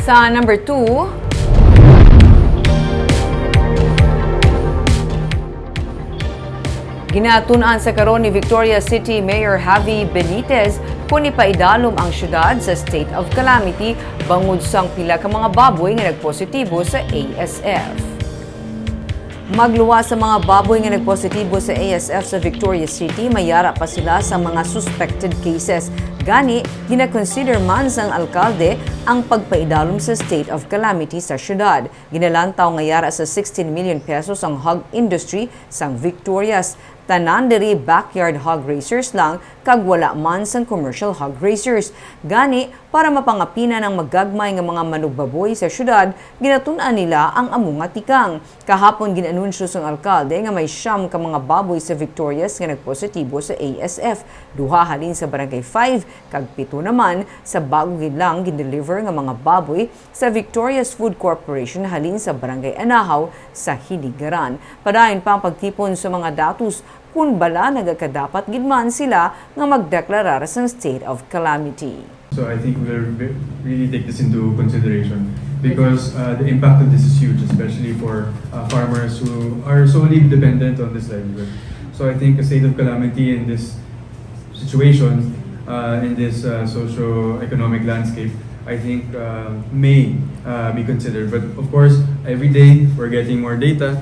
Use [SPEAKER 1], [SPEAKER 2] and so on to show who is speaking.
[SPEAKER 1] Sa number 2, ginatunan sa karon ni Victoria City Mayor Javi kung ipaidalom ang syudad sa state of calamity bangod sang pila ka mga baboy nga nagpositibo sa ASF. Magluwas sa mga baboy nga nagpositibo sa ASF sa Victoria City, mayara pa sila sa mga suspected cases. Gani, gina-consider man sang alkalde ang pagpaidalom sa state of calamity sa syudad. Ginalantaw nga yara sa 16 million pesos ang hog industry sang Victorias. Tanan diri backyard hog racers lang kag wala man sang commercial hog racers. Gani, para mapangapina ng magagmay nga mga manugbaboy sa syudad, ginatun-an nila ang among nga tikang. Kahapon ginanunsyo sang alkalde nga may 9 ka mga baboy sa Victorias nga nagpositibo sa ASF. Duha halin sa barangay 5 kag 7 naman sa bago lang gindeliver nga mga baboy sa Victorias Food Corporation halin sa barangay Anahaw sa Hiligaran. Padayon pa ang pagtipon sa mga datos kung bala nagakadapat gidman sila nga magdeklarar sa state of calamity.
[SPEAKER 2] So I think we'll really take this into consideration because the impact of this is huge, especially for farmers who are solely dependent on this livelihood. So I think a state of calamity in this situation, in this socio-economic landscape, I think may be considered. But of course, every day we're getting more data.